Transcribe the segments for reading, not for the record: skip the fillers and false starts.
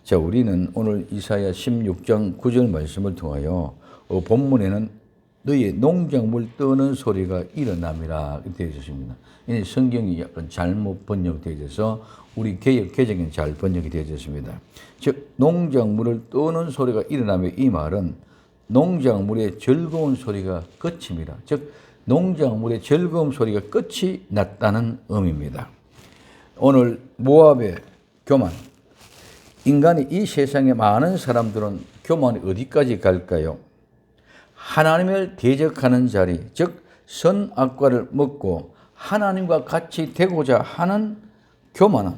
자, 우리는 오늘 이사야 16장 9절 말씀을 통하여 본문에는 너희의 농작물 뜨는 소리가 일어남이라 되어 있습니다. 이 성경이 약간 잘못 번역되어 있어서 우리 개역 개정에 잘 번역이 되어 있습니다. 즉 농작물을 뜨는 소리가 일어나며 이 말은 농작물의 즐거운 소리가 끝입니다. 즉 농작물의 즐거운 소리가 끝이 났다는 의미입니다. 오늘 모압의 교만, 인간이 이 세상에 많은 사람들은 교만이 어디까지 갈까요? 하나님을 대적하는 자리, 즉 선악과를 먹고 하나님과 같이 되고자 하는 교만은,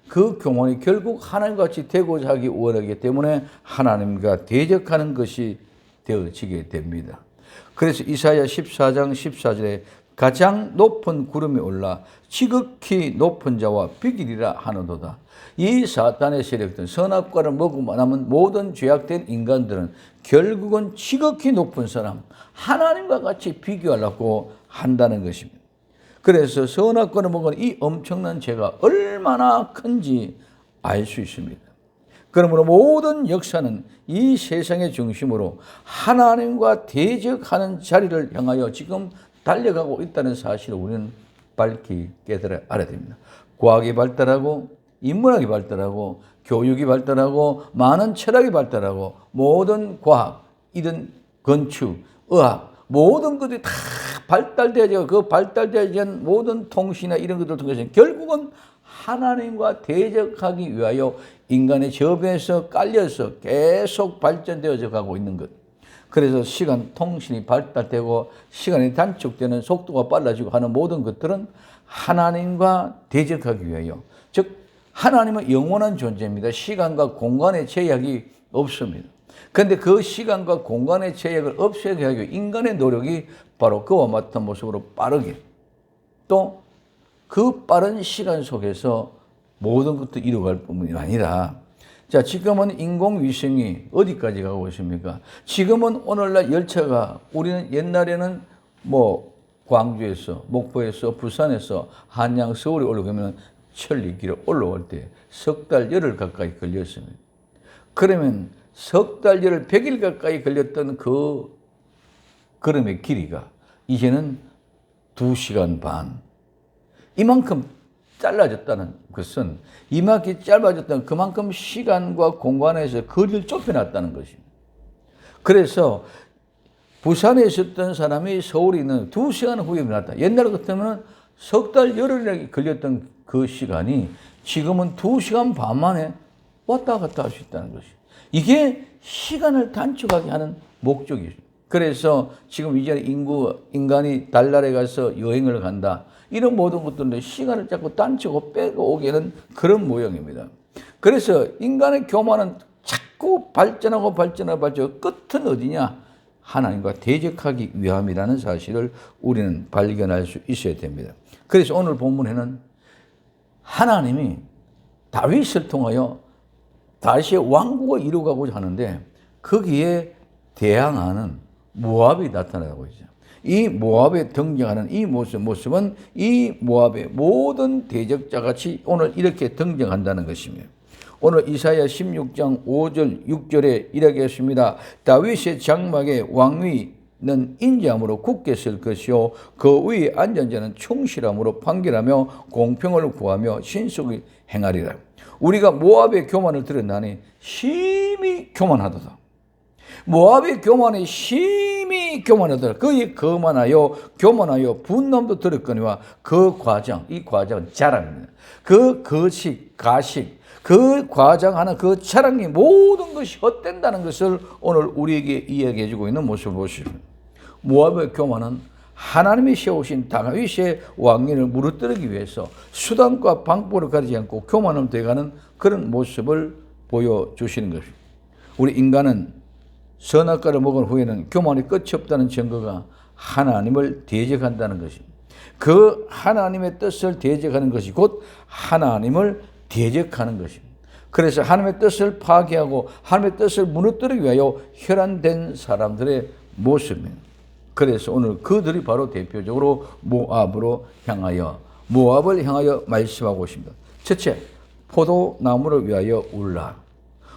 그 교만이 결국 하나님과 같이 되고자 하기 원하기 때문에 하나님과 대적하는 것이 되어지게 됩니다. 그래서 이사야 14장 14절에 가장 높은 구름이 올라 지극히 높은 자와 비기리라 하노도다. 이 사탄의 세력들, 선악과를 먹고 남은 모든 죄악된 인간들은 결국은 지극히 높은 사람, 하나님과 같이 비교하려고 한다는 것입니다. 그래서 선악과를 먹은 이 엄청난 죄가 얼마나 큰지 알 수 있습니다. 그러므로 모든 역사는 이 세상의 중심으로 하나님과 대적하는 자리를 향하여 지금 달려가고 있다는 사실을 우리는 밝히 깨달아 알아야 됩니다. 과학이 발달하고 인문학이 발달하고 교육이 발달하고 많은 철학이 발달하고 모든 과학, 이런 건축, 의학, 모든 것들이 다 발달되어져 그 발달되어진 모든 통신이나 이런 것들을 통해서 결국은 하나님과 대적하기 위하여 인간의 저변에서 깔려서 계속 발전되어져 가고 있는 것. 그래서 시간 통신이 발달되고 시간이 단축되는 속도가 빨라지고 하는 모든 것들은 하나님과 대적하기 위하여, 즉 하나님은 영원한 존재입니다. 시간과 공간의 제약이 없습니다. 그런데 그 시간과 공간의 제약을 없애게 하기 위해 인간의 노력이 바로 그와 같은 모습으로 빠르게, 또 그 빠른 시간 속에서 모든 것도 이루어갈 뿐만이 아니라, 자, 지금은 인공위성이 어디까지 가고 있습니까? 지금은 오늘날 열차가, 우리는 옛날에는 광주에서, 목포에서, 부산에서, 한양, 서울에 올라가면 천리길에 올라올 때 석 달, 열흘 가까이 걸렸습니다. 그러면 석 달, 열흘, 100일 가까이 걸렸던 그 걸음의 길이가 이제는 2시간 반. 이만큼 짧아졌다는 것은, 이만큼 짧아졌다는 그만큼 시간과 공간에서 거리를 좁혀놨다는 것입니다. 그래서 부산에 있었던 사람이 서울에 있는 2시간 후에 일어났다. 옛날 같으면 석 달, 열흘이 걸렸던 그 시간이 지금은 2시간 반 만에 왔다 갔다 할 수 있다는 것이죠. 이게 시간을 단축하게 하는 목적이죠. 그래서 지금 이제 인간이 달나라에 가서 여행을 간다, 이런 모든 것들은 시간을 자꾸 단축하고 빼고 오게 하는 그런 모양입니다. 그래서 인간의 교만은 자꾸 발전하고 끝은 어디냐? 하나님과 대적하기 위함이라는 사실을 우리는 발견할 수 있어야 됩니다. 그래서 오늘 본문에는 하나님이 다윗을 통하여 다시의 왕국을 이루가고자 하는데 거기에 대항하는 모압이 나타나고 있죠. 이 모압에 등장하는 이 모습은 이 모압의 모든 대적자같이 오늘 이렇게 등장한다는 것입니다. 오늘 이사야 16장 5절 6절에 이렇게 했습니다. 다윗의 장막에 왕위는 인자함으로 굳게 설 것이요 그 위에 앉은 자는 충실함으로 판결하며 공평을 구하며 신속히 행하리라. 우리가 모압의 교만을 들었나니 심히 교만하도다. 모압의 교만이 심히 교만하더라. 그의 교만하여 분남도 들었거니와 그 과정, 이 과정은 자랑입니다. 그 거식, 가식, 그 과장하는 그 자랑이 모든 것이 헛된다는 것을 오늘 우리에게 이야기해 주고 있는 모습을 보시죠. 모압의 교만은 하나님이 세우신 다윗의 왕위를 무너뜨리기 위해서 수단과 방법을 가리지 않고 교만을 돼가는 그런 모습을 보여주시는 것입니다. 우리 인간은 선악과를 먹은 후에는 교만이 끝이 없다는 증거가 하나님을 대적한다는 것입니다. 그 하나님의 뜻을 대적하는 것이 곧 하나님을 대적하는 것입니다. 그래서 하나님의 뜻을 파괴하고 하나님의 뜻을 무너뜨리기 위하여 혈안된 사람들의 모습입니다. 그래서 오늘 그들이 바로 대표적으로 모압을 향하여 말씀하고 있습니다. 첫째, 포도나무를 위하여 울라.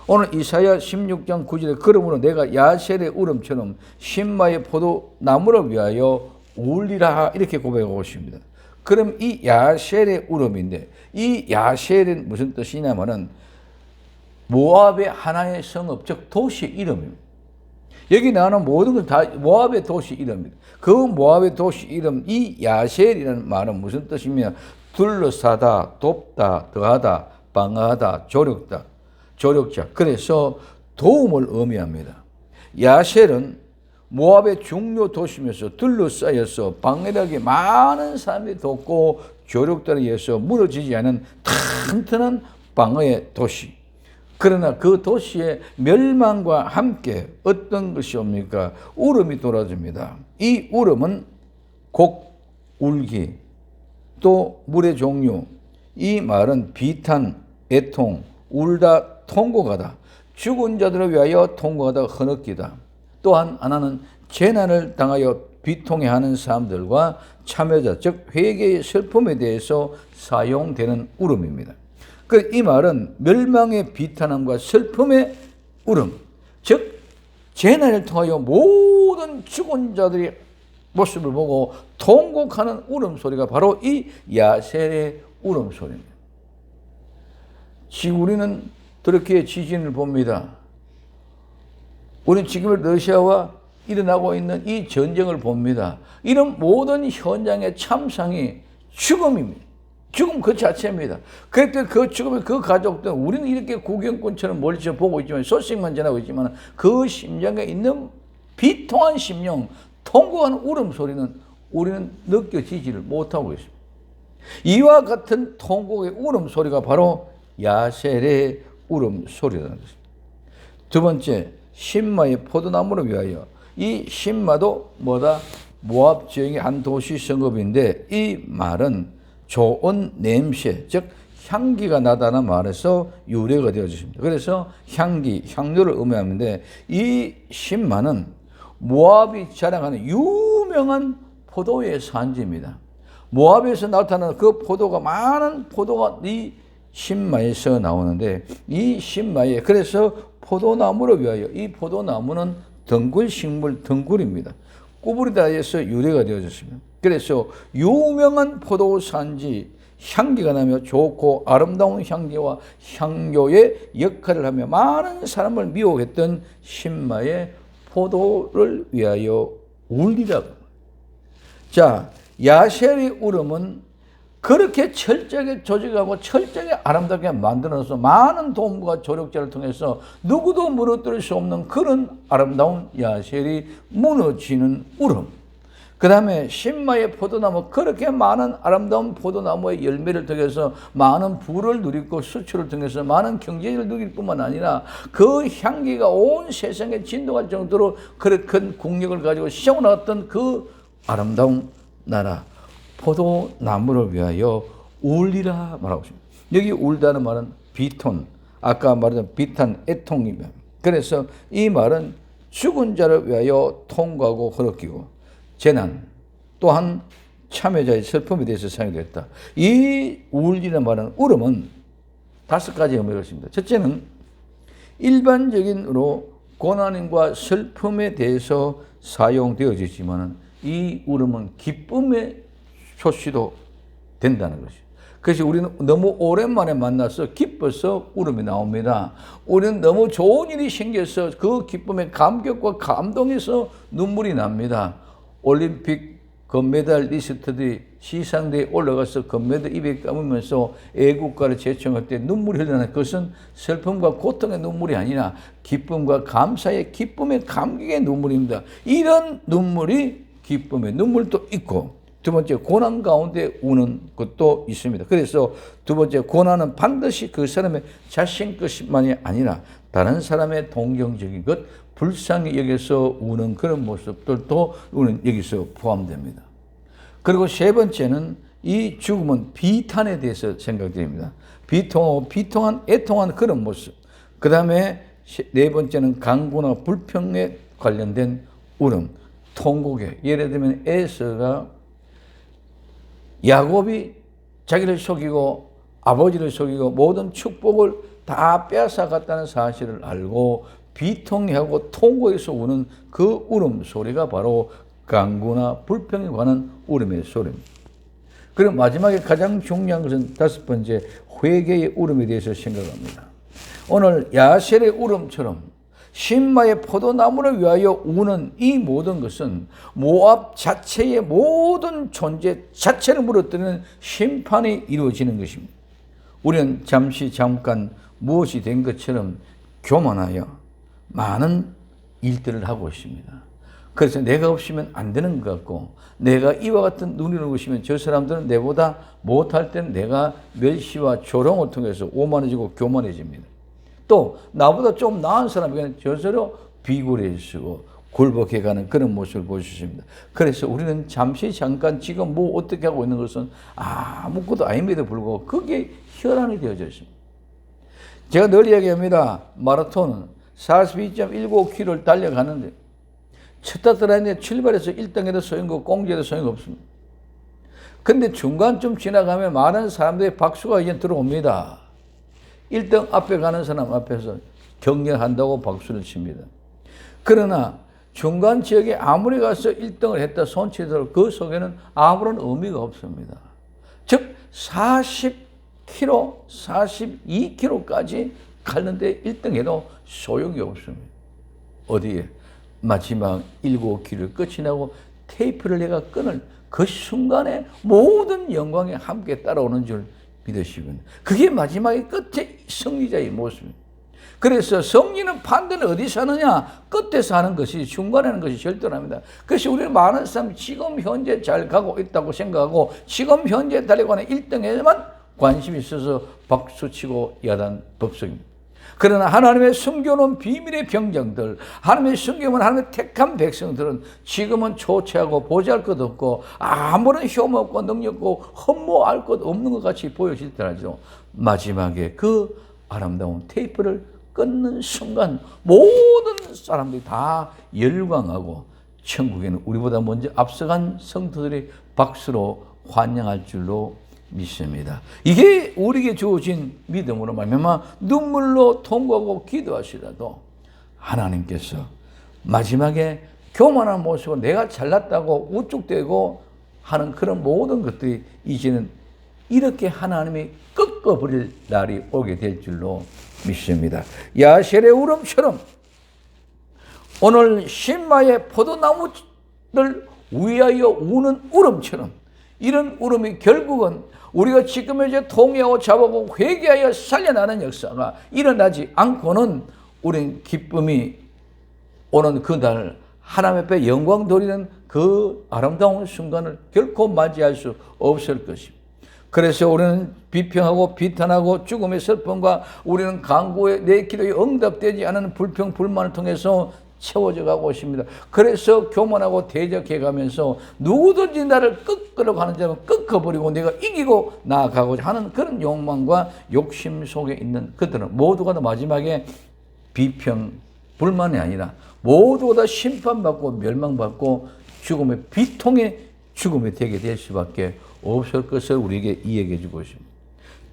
오늘 이사야 16장 9절에 그러므로 내가 야셀의 울음처럼 신마의 포도나무를 위하여 울리라 이렇게 고백하고 있습니다. 그럼 이 야셀의 울음인데 이 야셀은 무슨 뜻이냐면은 모압의 하나의 성읍 즉 도시 이름입니다. 여기 나오는 모든 건 다 모압의 도시 이름입니다. 그 모압의 도시 이름 이 야셀이라는 말은 무슨 뜻이냐? 둘러싸다, 돕다, 더하다, 방어하다, 조력자. 그래서 도움을 의미합니다. 야셀은 모압의 중요 도시면서 둘러싸여서 방어력이 많은 사람이 돕고 조력들에 의해서 무너지지 않은 튼튼한 방어의 도시. 그러나 그 도시의 멸망과 함께 어떤 것이 옵니까? 울음이 돌아집니다. 이 울음은 곡, 울기, 또 물의 종류. 이 말은 비탄, 애통, 울다, 통곡하다. 죽은 자들을 위하여 통곡하다, 흐느끼다. 또한 하나는 재난을 당하여 비통해하는 사람들과 참여자, 즉 회개의 슬픔에 대해서 사용되는 울음입니다. 이 말은 멸망의 비탄함과 슬픔의 울음, 즉 재난을 통하여 모든 죽은 자들이 모습을 보고 통곡하는 울음소리가 바로 이 야셀의 울음소리입니다. 지금 우리는 터키의 지진을 봅니다. 우리는 지금 러시아와 일어나고 있는 이 전쟁을 봅니다. 이런 모든 현장의 참상이 죽음입니다. 죽음 그 자체입니다. 그랬더니 그 죽음의 그 가족들은 우리는 이렇게 구경꾼처럼 멀리서 보고 있지만 소식만 전하고 있지만 그 심장에 있는 비통한 심령, 통곡하는 울음소리는 우리는 느껴지지를 못하고 있습니다. 이와 같은 통곡의 울음소리가 바로 야셀의 울음소리라는 것입니다. 두 번째, 신마의 포도나무를 위하여. 이 신마도 뭐다? 모압 지역의 한 도시 성읍인데 이 말은 좋은 냄새, 즉 향기가 나다는 말에서 유래가 되어졌습니다. 그래서 향기, 향료를 의미하는데 이 신마는 모압이 자랑하는 유명한 포도의 산지입니다. 모압에서 나타나는 그 포도가 많은 포도가 이 신마에서 나오는데 이 신마에 그래서 포도나무를 위하여 이 포도나무는 덩굴식물 덩굴입니다. 꾸부리다에서 유래가 되어졌습니다. 그래서 유명한 포도 산지 향기가 나며 좋고 아름다운 향기와 향료의 역할을 하며 많은 사람을 미혹했던 신마의 포도를 위하여 울리라고. 자, 야셀의 울음은 그렇게 철저하게 조직하고 철저하게 아름답게 만들어서 많은 도움과 조력자를 통해서 누구도 무너뜨릴 수 없는 그런 아름다운 야셀이 무너지는 울음. 그 다음에 신마의 포도나무, 그렇게 많은 아름다운 포도나무의 열매를 통해서 많은 부를 누리고 수출을 통해서 많은 경제를 누릴 뿐만 아니라 그 향기가 온 세상에 진동할 정도로 그렇게 큰 국력을 가지고 세워놨던 그 아름다운 나라 포도나무를 위하여 울리라 말하고 있습니다. 여기 울다는 말은 비톤, 아까 말했던 비탄, 애통입니다. 그래서 이 말은 죽은 자를 위하여 통과하고 흐느끼고 재난 또한 참여자의 슬픔에 대해서 사용됐다. 이 울리는 말은 울음은 5가지 의미가 있습니다. 첫째는 일반적인으로 고난과 슬픔에 대해서 사용되어지지만 이 울음은 기쁨의 표시도 된다는 것이죠. 그래서 우리는 너무 오랜만에 만나서 기뻐서 울음이 나옵니다. 우리는 너무 좋은 일이 생겨서 그 기쁨의 감격과 감동에서 눈물이 납니다. 올림픽 금메달리스트들이 시상대에 올라가서 금메달 입에 감으면서 애국가를 제청할 때 눈물이 흘러나는 것은 슬픔과 고통의 눈물이 아니라 기쁨과 감사의 기쁨의 감격의 눈물입니다. 이런 눈물이 기쁨의 눈물도 있고 두 번째 고난 가운데 우는 것도 있습니다. 그래서 두 번째 고난은 반드시 그 사람의 자신 것만이 아니라 다른 사람의 동경적인 것, 불쌍히 여기서 우는 그런 모습들도 우는 여기서 포함됩니다. 그리고 세 번째는 이 죽음은 비탄에 대해서 생각됩니다. 비통한 애통한 그런 모습. 그 다음에 네 번째는 강구나 불평에 관련된 울음, 통곡에. 예를 들면 에서가 야곱이 자기를 속이고 아버지를 속이고 모든 축복을 다 빼앗아갔다는 사실을 알고 비통해하고 통곡해서 우는 그 울음소리가 바로 강구나 불평에 관한 울음의 소리입니다. 그리고 마지막에 가장 중요한 것은 5번째, 회개의 울음에 대해서 생각합니다. 오늘 야셀의 울음처럼 신마의 포도나무를 위하여 우는 이 모든 것은 모압 자체의 모든 존재 자체를 무너뜨리는 심판이 이루어지는 것입니다. 우리는 잠깐 무엇이 된 것처럼 교만하여 많은 일들을 하고 있습니다. 그래서 내가 없으면 안 되는 것 같고, 내가 이와 같은 눈이를 보시면 저 사람들은 내보다 못할 때는 내가 멸시와 조롱을 통해서 오만해지고 교만해집니다. 또 나보다 좀 나은 사람에게는 저서로 비굴해지고 굴복해가는 그런 모습을 보여주십니다. 그래서 우리는 잠깐 지금 뭐 어떻게 하고 있는 것은 아무것도 아님에도 불구하고 그게 혈안이 되어져 있습니다. 제가 늘 이야기합니다. 마라톤은 42.195km를 달려가는데 첫 달들어있는데 출발해서 1등에도 소용없고 공지에도 소용없습니다. 근데 중간쯤 지나가면 많은 사람들의 박수가 이제 들어옵니다. 1등 앞에 가는 사람 앞에서 격려한다고 박수를 칩니다. 그러나 중간 지역에 아무리 가서 1등을 했다 손치더라도 그 속에는 아무런 의미가 없습니다. 즉 40km, 42km까지 갔는데 1등해도 소용이 없습니다. 어디에? 마지막 7km 끝이 나고 테이프를 내가 끊을 그 순간에 모든 영광이 함께 따라오는 줄 믿으시면 그게 마지막에 끝에 승리자의 모습입니다. 그래서 승리는 반드시 어디서 하느냐? 끝에서 하는 것이, 중간에 하는 것이 절대랍니다. 그래서 우리는 많은 사람이 지금 현재 잘 가고 있다고 생각하고 지금 현재 달려가는 1등에만 관심이 있어서 박수치고 야단 법석입니다. 그러나 하나님의 숨겨놓은 비밀의 병정들, 하나님의 숨겨놓은 하나님의 택한 백성들은 지금은 초췌하고 보잘 것 없고 아무런 효험 없고 능력 없고 흠모할 것 없는 것 같이 보여질 때라죠. 마지막에 그 아름다운 테이프를 끊는 순간 모든 사람들이 다 열광하고 천국에는 우리보다 먼저 앞서간 성도들이 박수로 환영할 줄로 믿습니다. 이게 우리에게 주어진 믿음으로 말미암아 눈물로 통곡하고 기도하시라도 하나님께서 마지막에 교만한 모습으로 내가 잘났다고 우쭐대고 하는 그런 모든 것들이 이제는 이렇게 하나님이 꺾어버릴 날이 오게 될 줄로 믿습니다. 야셀의 울음처럼 오늘 신마의 포도나무를 위하여 우는 울음처럼 이런 울음이 결국은 우리가 지금 이제 통회하고 잡아보고 회개하여 살려나는 역사가 일어나지 않고는 우린 기쁨이 오는 그날 하나님 앞에 영광 돌리는 그 아름다운 순간을 결코 맞이할 수 없을 것입니다. 그래서 우리는 비평하고 비탄하고 죽음의 슬픔과 우리는 간구에 내 기도에 응답되지 않은 불평 불만을 통해서 채워져 가고 있습니다. 그래서 교만하고 대적해 가면서 누구든지 나를 꺾으려고 하는 자는 꺾어버리고 내가 이기고 나아가고자 하는 그런 욕망과 욕심 속에 있는 그들은 모두가 다 마지막에 비평, 불만이 아니라 모두가 다 심판받고 멸망받고 죽음의 비통의 죽음이 되게 될 수밖에 없을 것을 우리에게 이야기해 주고 있습니다.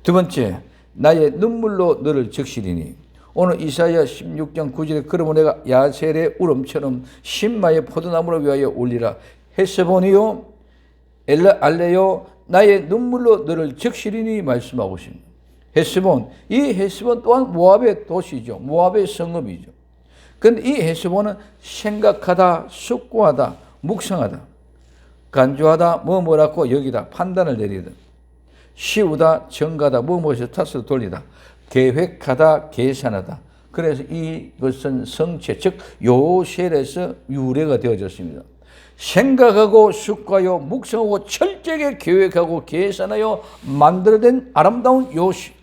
두 번째, 나의 눈물로 너를 적시리니 오늘 이사야 16장 9절에 그러므로 내가 야셀의 울음처럼 신마의 포도나무를 위하여 울리라. 헤스본이요 엘레알레요 나의 눈물로 너를 적시리니 말씀하고 있습니다. 헤스본, 이 헤스본 또한 모압의 도시죠. 모압의 성읍이죠. 그런데 이 헤스본은 생각하다, 숙고하다, 묵상하다, 간주하다, 뭐라고 여기다 판단을 내리다, 시우다, 정가다, 뭐에서 탓을 돌리다, 계획하다, 계산하다. 그래서 이것은 성체, 즉 요셀에서 유래가 되어졌습니다. 생각하고 숙고하여 묵상하고 철저하게 계획하고 계산하여 만들어낸 아름다운 요셉.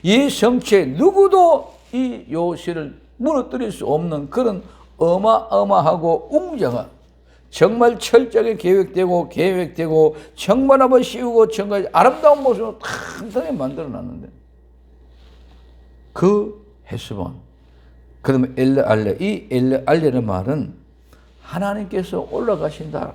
이 성체 누구도 이 요셉을 무너뜨릴 수 없는 그런 어마어마하고 웅장한 정말 철저하게 계획되고 정말 한번 씌우고 정말 아름다운 모습으로 탕탕히 만들어놨는데 그 헤스본, 그다음에 엘레알레, 이 엘레알레의 말은 하나님께서 올라가신다.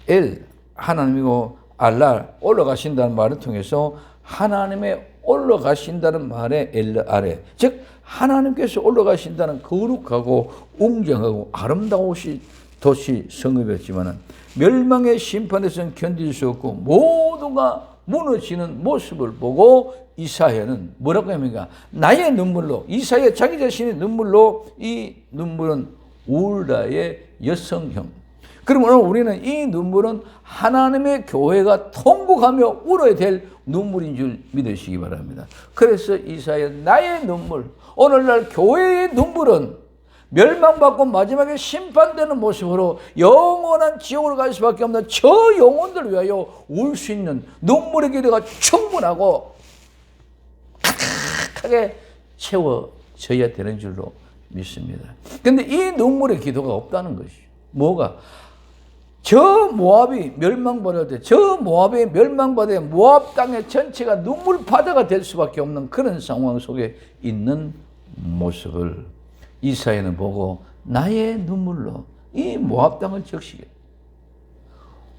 엘 하나님이고 알라 올라가신다는 말을 통해서 하나님의 올라가신다는 말의 엘르 아래, 즉 하나님께서 올라가신다는 거룩하고 웅장하고 아름다우신 도시 성읍이었지만 멸망의 심판에서는 견딜 수 없고 모두가 무너지는 모습을 보고 이사야는 뭐라고 합니까? 나의 눈물로, 이사야 자기 자신의 눈물로, 이 눈물은 울다의 여성형. 그러면 우리는 이 눈물은 하나님의 교회가 통곡하며 울어야 될 눈물인 줄 믿으시기 바랍니다. 그래서 이사야 나의 눈물, 오늘날 교회의 눈물은 멸망받고 마지막에 심판되는 모습으로 영원한 지옥으로 갈 수밖에 없는 저 영혼들을 위하여 울 수 있는 눈물의 기도가 충분하고 가득하게 채워져야 되는 줄로 믿습니다. 그런데 이 눈물의 기도가 없다는 것이죠. 뭐가? 저 모압이 멸망받을 때, 저 모압이 멸망받을 때 모압 땅의 전체가 눈물 바다가 될 수밖에 없는 그런 상황 속에 있는 모습을 이사야는 보고 나의 눈물로 이 모압 땅을 적시게.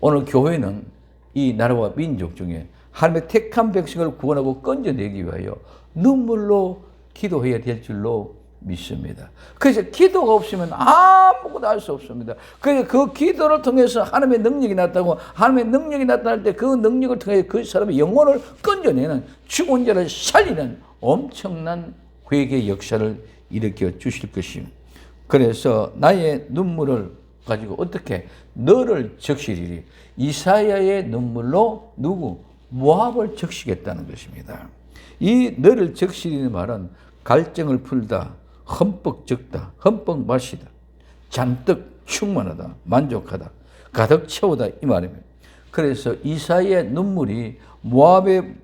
오늘 교회는 이 나라와 민족 중에 하나님의 택한 백성을 구원하고 건져내기 위하여 눈물로 기도해야 될 줄로 믿습니다. 그래서 기도가 없으면 아무것도 할 수 없습니다. 그래서 그 기도를 통해서 하나님의 능력이 나타나고 하나님의 능력이 나타날 때 그 능력을 통해 그 사람의 영혼을 건져내는 죽은 자를 살리는 엄청난 회개 역사를 일으켜 주실 것입니다. 그래서 나의 눈물을 가지고 어떻게 너를 적시리리. 이사야의 눈물로 누구? 모압을 적시겠다는 것입니다. 이 너를 적시리는 말은 갈증을 풀다, 흠뻑 적다, 흠뻑 마시다, 잔뜩 충만하다, 만족하다, 가득 채우다 이 말입니다. 그래서 이사야의 눈물이 모압을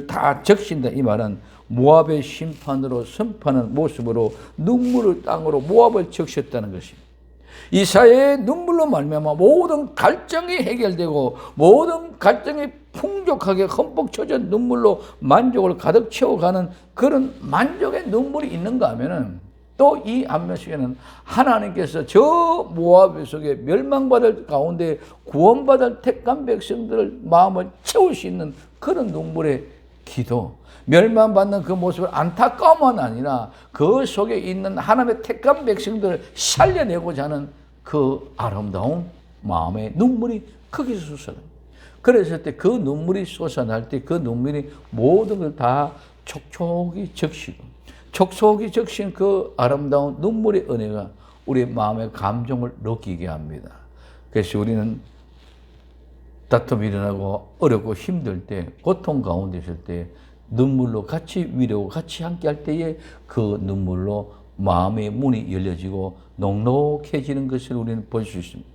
다 적신다 이 말은 모압의 심판으로 선포하는 모습으로 눈물을 땅으로 모압을 적셨다는 것입니다. 이사야의 눈물로 말미암아 모든 갈증이 해결되고 모든 갈증이 풍족하게 흠뻑 젖은 눈물로 만족을 가득 채워가는 그런 만족의 눈물이 있는가 하면은 또 이 안면속에는 하나님께서 저 모압 속에 멸망받을 가운데 구원받을 택한 백성들을 마음을 채울 수 있는 그런 눈물의 기도, 멸망받는 그 모습을 안타까움만 아니라 그 속에 있는 하나님의 택한 백성들을 살려내고자 하는 그 아름다운 마음의 눈물이 거기서 솟아납니다. 그랬을 때 그 눈물이 솟아날 때 그 눈물이 모든 걸 다 촉촉이 적시고 촉촉이 적신 그 아름다운 눈물의 은혜가 우리 마음의 감정을 느끼게 합니다. 그래서 우리는 다툼이 일어나고 어렵고 힘들 때, 고통 가운데 있을 때 눈물로 같이 위로하고 같이 함께 할 때에 그 눈물로 마음의 문이 열려지고 녹록해지는 것을 우리는 볼 수 있습니다.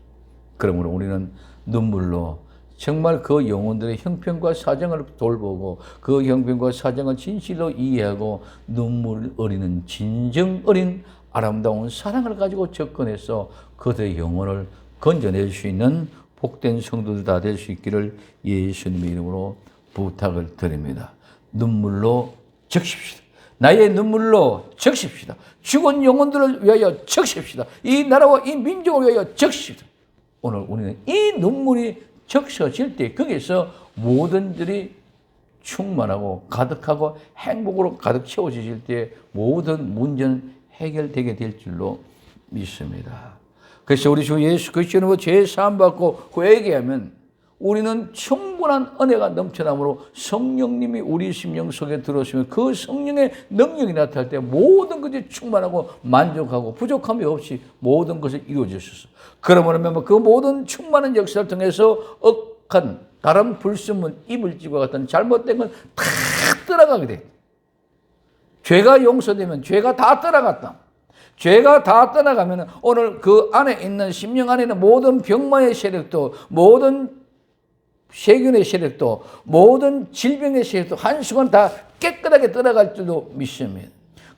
그러므로 우리는 눈물로 정말 그 영혼들의 형편과 사정을 돌보고 그 형편과 사정을 진실로 이해하고 눈물 어리는 진정 어린 아름다운 사랑을 가지고 접근해서 그들의 영혼을 건져낼 수 있는 복된 성도들 다 될 수 있기를 예수님의 이름으로 부탁을 드립니다. 눈물로 적십시다. 나의 눈물로 적십시다. 죽은 영혼들을 위하여 적십시다. 이 나라와 이 민족을 위하여 적십시다. 오늘 우리는 이 눈물이 적셔질 때 거기서 모든들이 충만하고 가득하고 행복으로 가득 채워지실 때 모든 문제는 해결되게 될 줄로 믿습니다. 그래서 우리 주 예수 그리스도로 죄 사함 받고 회개하면 우리는 충분한 은혜가 넘쳐나므로 성령님이 우리 심령 속에 들어오시면 그 성령의 능력이 나타날 때 모든 것이 충만하고 만족하고 부족함이 없이 모든 것이 이루어질 수 있어요. 그러면 그 모든 충만한 역사를 통해서 억한 다른 불순물, 이물질과 같은 잘못된 건 다 떠나가게 돼. 죄가 용서되면 죄가 다 떠나갔다. 죄가 다 떠나가면 오늘 그 안에 있는 심령 안에 있는 모든 병마의 세력도 모든 세균의 세력도 모든 질병의 세력도 한순간 다 깨끗하게 떠나갈 줄도 믿습니다.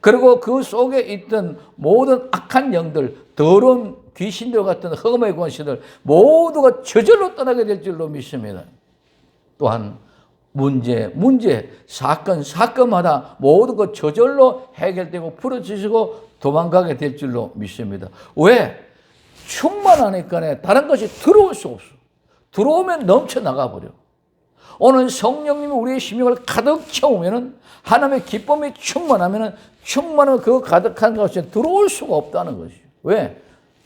그리고 그 속에 있던 모든 악한 영들, 더러운 귀신들 같은 흑암의 권세들 모두가 저절로 떠나게 될 줄로 믿습니다. 또한 문제, 사건마다 모든 것 저절로 해결되고 풀어지시고 도망가게 될 줄로 믿습니다. 왜? 충만하니까 다른 것이 들어올 수 없어. 들어오면 넘쳐나가 버려. 오늘 성령님이 우리의 심령을 가득 채우면은 하나님의 기쁨이 충만하면은 충만한 그 가득한 것에 들어올 수가 없다는 것이죠. 왜?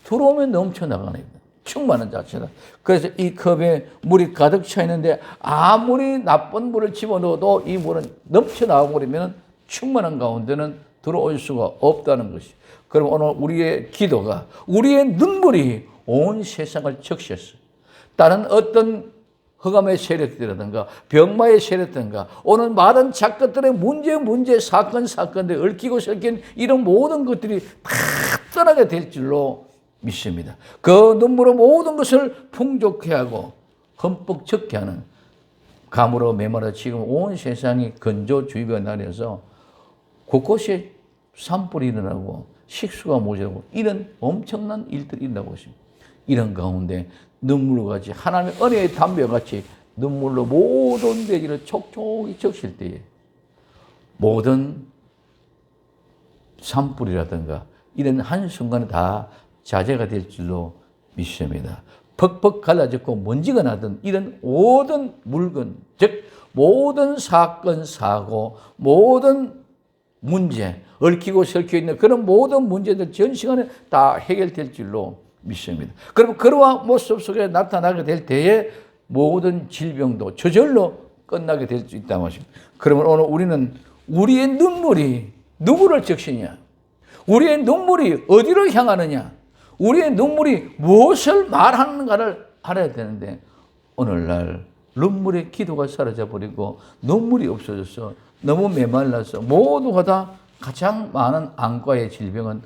들어오면 넘쳐나가는 거예요. 충만한 자체가. 그래서 이 컵에 물이 가득 차 있는데 아무리 나쁜 물을 집어넣어도 이 물은 넘쳐나가 버리면 충만한 가운데는 들어올 수가 없다는 것이. 그럼 오늘 우리의 기도가, 우리의 눈물이 온 세상을 적셨어요. 다른 어떤 흑암의 세력들이라든가 병마의 세력들인가 오늘 많은 작것들의 문제 사건들이 얽히고 설킨 이런 모든 것들이 다 떠나게 될 줄로 믿습니다. 그 눈물로 모든 것을 풍족해 하고 흠뻑 적게 하는 감으로 메마라 지금 온 세상이 건조주의가 날려서 곳곳에 산불이 일어나고 식수가 모자라고 이런 엄청난 일들이 일어나고 있습니다. 이런 가운데 눈물로 같이 하나님의 은혜의 담배와 같이 눈물로 모든 대지를 촉촉히 적실 때에 모든 산불이라든가 이런 한순간에 다 자제가 될 줄로 믿습니다. 퍽퍽 갈라졌고 먼지가 나던 이런 모든 물건, 즉 모든 사건, 사고, 모든 문제, 얽히고 설켜 있는 그런 모든 문제들 전 시간에 다 해결될 줄로 믿습니다. 그럼 그러한 모습 속에 나타나게 될 때에 모든 질병도 저절로 끝나게 될 수 있다는 것입니다. 그러면 오늘 우리는 우리의 눈물이 누구를 적시냐? 우리의 눈물이 어디로 향하느냐? 우리의 눈물이 무엇을 말하는가를 알아야 되는데 오늘날 눈물의 기도가 사라져버리고 눈물이 없어져서 너무 메말라서 모두가 다 가장 많은 안과의 질병은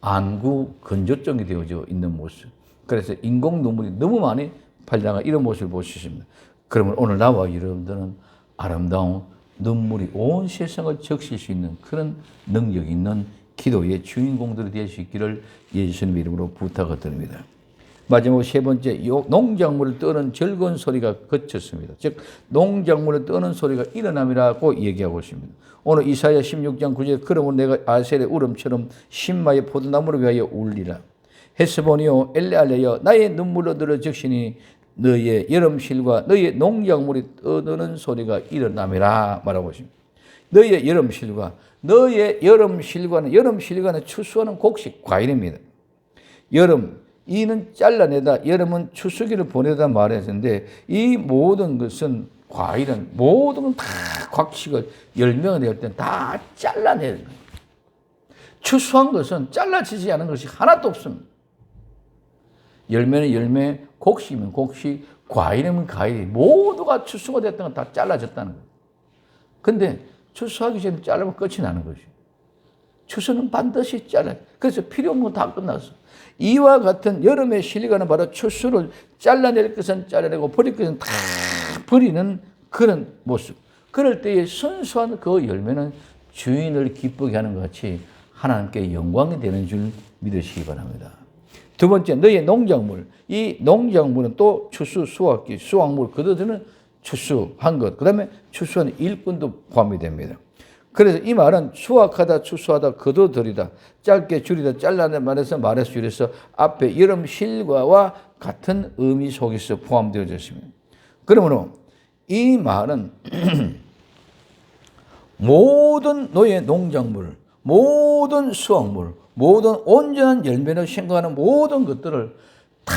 안구 건조증이 되어져 있는 모습. 그래서 인공 눈물이 너무 많이 발생한 이런 모습을 볼 수 있습니다. 그러면 오늘 나와 여러분들은 아름다운 눈물이 온 세상을 적실 수 있는 그런 능력 있는 기도의 주인공들이 될 수 있기를 예수님 이름으로 부탁을 드립니다. 마지막 세 번째, 농작물을 떠는 즐거운 소리가 그쳤습니다. 즉 농작물을 떠는 소리가 일어남이라고 얘기하고 있습니다. 오늘 이사야 16장 9절에 그러면 내가 아셀의 울음처럼 신마의 포도나무를 위하여 울리라. 헤스본이요 엘레알레여 나의 눈물로 너를 적시니 너의 여름실과 너의 농작물이 떠드는 소리가 일어남이라 말하고 있습니다. 너의 여름실과 너의 여름실과는 추수하는 곡식 과일입니다. 여름 이는 잘라내다 여름은 추수기를 보내다 말했는데 이 모든 것은 과일은 모든 건 다 곡식을 열매가 될 때는 다 잘라내는 거예요. 추수한 것은 잘라지지 않은 것이 하나도 없습니다. 열매는 열매, 곡식이면 곡식, 과일이면 과일 모두가 추수가 됐던 건 다 잘라졌다는 거예요. 근데 추수하기 전에 자르면 끝이 나는 거죠. 추수는 반드시 잘라요. 그래서 필요 없는 건 다 끝났어. 이와 같은 여름의 실과는 바로 추수를 잘라낼 것은 잘라내고 버릴 것은 다 버리는 그런 모습. 그럴 때에 순수한 그 열매는 주인을 기쁘게 하는 것 같이 하나님께 영광이 되는 줄 믿으시기 바랍니다. 두 번째, 너의 농작물. 이 농작물은 또 추수, 수확기, 수확물, 거둬들이는 추수한 것. 그 다음에 추수한 일꾼도 포함이 됩니다. 그래서 이 말은 수확하다, 추수하다, 거둬들이다, 짧게 줄이다, 잘라내 말해서 줄여서 앞에 여름 실과와 같은 의미 속에서 포함되어져 있습니다. 그러므로 이 말은 모든 너의 농작물, 모든 수확물, 모든 온전한 열매를 생각하는 모든 것들을 다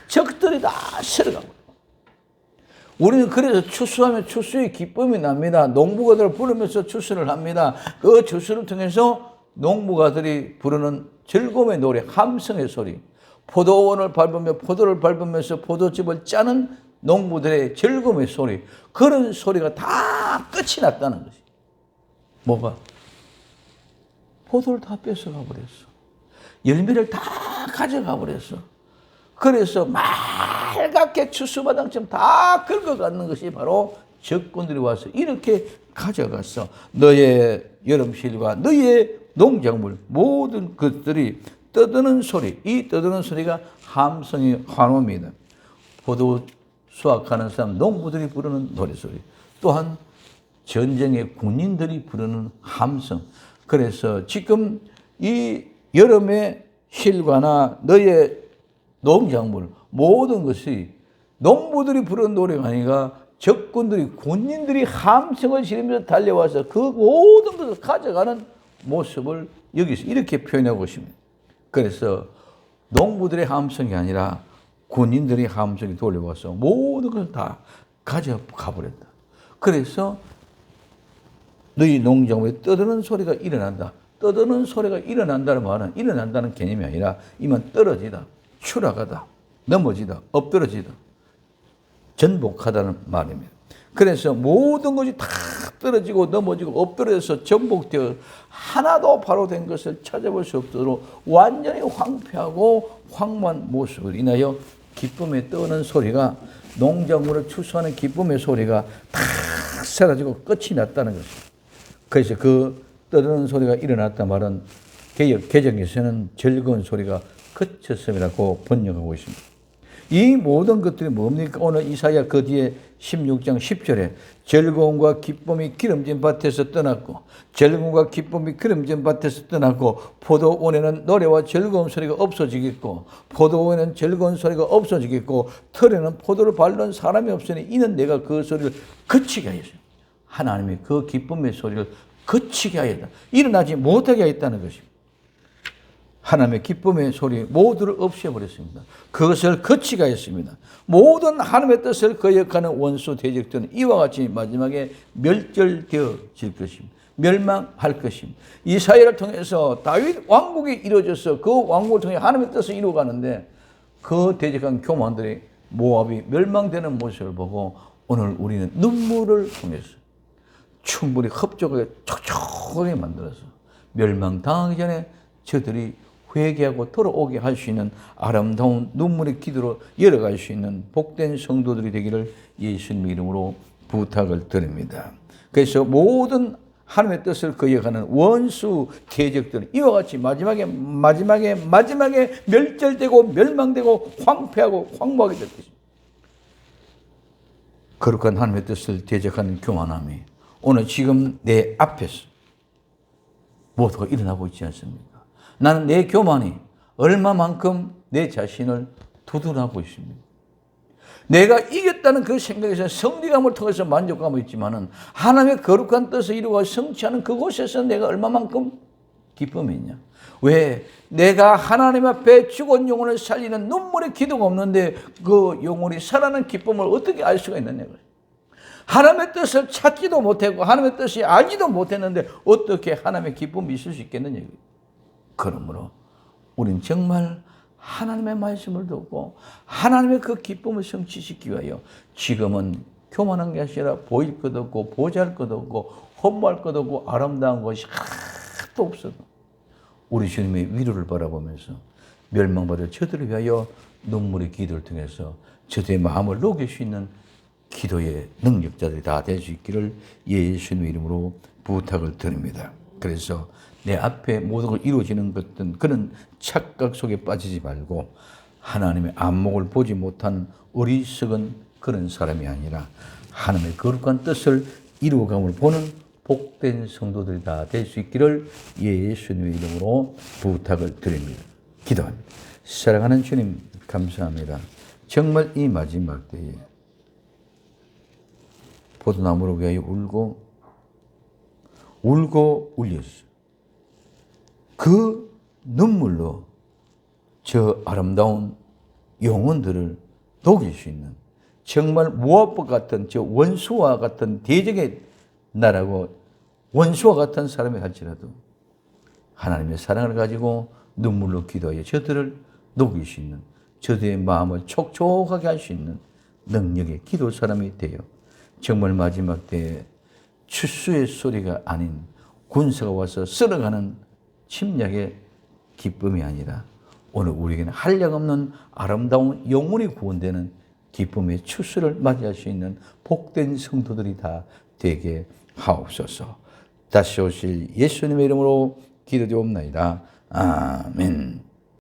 적들이 다 쓸어가고 우리는 그래서 추수하면 추수의 기쁨이 납니다. 농부가들을 부르면서 추수를 합니다. 그 추수를 통해서 농부가들이 부르는 즐거움의 노래, 함성의 소리, 포도원을 밟으며 포도를 밟으면서 포도즙을 짜는 농부들의 즐거움의 소리, 그런 소리가 다 끝이 났다는 것이. 뭐가? 포도를 다 뺏어가 버렸어. 열매를 다 가져가 버렸어. 그래서 말갛게 추수마당처럼 다 긁어가는 것이 바로 적군들이 와서 이렇게 가져갔어. 너의 여름실과 너의 농작물 모든 것들이 떠드는 소리, 이 떠드는 소리가 함성의 환호입니다. 포도 수확하는 사람, 농부들이 부르는 노래소리, 또한 전쟁의 군인들이 부르는 함성. 그래서 지금 이 여름의 실과나 너의 농작물 모든 것이 농부들이 부르는 노래가 아니라 적군들이 군인들이 함성을 지르면서 달려와서 그 모든 것을 가져가는 모습을 여기서 이렇게 표현하고 있습니다. 그래서 농부들의 함성이 아니라 군인들의 함성이 돌려와서 모든 것을 다 가져가 버렸다. 그래서 너희 농작물에 떠드는 소리가 일어난다. 떠드는 소리가 일어난다는 말은 일어난다는 개념이 아니라 이만 떨어지다, 추락하다, 넘어지다, 엎드러지다, 전복하다는 말입니다. 그래서 모든 것이 다 떨어지고 넘어지고 엎드려서 전복되어 하나도 바로 된 것을 찾아볼 수 없도록 완전히 황폐하고 황무한 모습을 인하여 기쁨에 떠는 소리가, 농작물을 추수하는 기쁨의 소리가 다 사라지고 끝이 났다는 것입니다. 그래서 그 떠드는 소리가 일어났다 말은 개역 개정에서는 즐거운 소리가 그쳤음이라고 번역하고 있습니다. 이 모든 것들이 뭡니까? 오늘 이사야 그 뒤에 16장 10절에 즐거움과 기쁨이 기름진 밭에서 떠났고, 즐거움과 기쁨이 기름진 밭에서 떠났고, 포도원에는 노래와 즐거운 소리가 없어지겠고, 포도원에는 즐거운 소리가 없어지겠고, 털에는 포도를 밟는 사람이 없으니 이는 내가 그 소리를 그치게 하였어요. 하나님이 그 기쁨의 소리를 그치게 하였다. 일어나지 못하게 하였다는 것입니다. 하나님의 기쁨의 소리 모두를 없애버렸습니다. 그것을 거치게 하였습니다. 모든 하나님의 뜻을 거역하는 원수 대적들은 이와 같이 마지막에 멸절되어질 것입니다. 멸망할 것입니다. 이사야를 통해서 다윗 왕국이 이루어져서 그 왕국을 통해 하나님의 뜻을 이루어가는데 그 대적한 교만들이 모압이 멸망되는 모습을 보고 오늘 우리는 눈물을 통해서 충분히 흡족하게 촉촉하게 만들어서 멸망당하기 전에 저들이 회개하고 돌아오게 할 수 있는 아름다운 눈물의 기도로 열어갈 수 있는 복된 성도들이 되기를 예수님 이름으로 부탁을 드립니다. 그래서 모든 하나님의 뜻을 거역하는 원수 대적들은 이와 같이 마지막에 멸절되고 멸망되고 황폐하고 황무하게 될 것입니다. 거룩한 하나님의 뜻을 대적하는 교만함이 오늘 지금 내 앞에서 모두가 일어나고 있지 않습니까? 나는 내 교만이 얼마만큼 내 자신을 두둔하고 있습니다. 내가 이겼다는 그 생각에서 승리감을 통해서 만족감을 있지만은 하나님의 거룩한 뜻을 이루어 성취하는 그곳에서 내가 얼마만큼 기쁨이 있냐? 왜? 내가 하나님 앞에 죽은 영혼을 살리는 눈물의 기도가 없는데 그 영혼이 살아나는 기쁨을 어떻게 알 수가 있느냐고요. 하나님의 뜻을 찾지도 못했고 하나님의 뜻이 알지도 못했는데 어떻게 하나님의 기쁨이 있을 수 있겠느냐고요. 그러므로 우린 정말 하나님의 말씀을 듣고 하나님의 그 기쁨을 성취시키기 위하여 지금은 교만한 게 아니라 보일 것 없고 보잘 것 없고 험무할 것 없고 아름다운 것이 하나도 없어도 우리 주님의 위로를 바라보면서 멸망받을 저들을 위하여 눈물의 기도를 통해서 저들의 마음을 녹일 수 있는 기도의 능력자들이 다 될 수 있기를 예수님의 이름으로 부탁을 드립니다. 그래서 내 앞에 모든 걸 이루어지는 것든 그런 착각 속에 빠지지 말고 하나님의 안목을 보지 못한 어리석은 그런 사람이 아니라 하나님의 거룩한 뜻을 이루어감을 보는 복된 성도들이 다 될 수 있기를 예수님의 이름으로 부탁을 드립니다. 기도합니다. 사랑하는 주님 감사합니다. 정말 이 마지막 때에 포도나무를 위하여 울고 울렸어요. 그 눈물로 저 아름다운 영혼들을 녹일 수 있는 정말 모압과 같은 저 원수와 같은 대적의 나라고 원수와 같은 사람이 할지라도 하나님의 사랑을 가지고 눈물로 기도하여 저들을 녹일 수 있는 저들의 마음을 촉촉하게 할 수 있는 능력의 기도 사람이 되어 정말 마지막 때에 추수의 소리가 아닌 군사가 와서 쓸어가는 침략의 기쁨이 아니라 오늘 우리에게는 한량없는 아름다운 영혼이 구원되는 기쁨의 추수를 맞이할 수 있는 복된 성도들이 다 되게 하옵소서. 다시 오실 예수님의 이름으로 기도드리옵나이다. 아멘.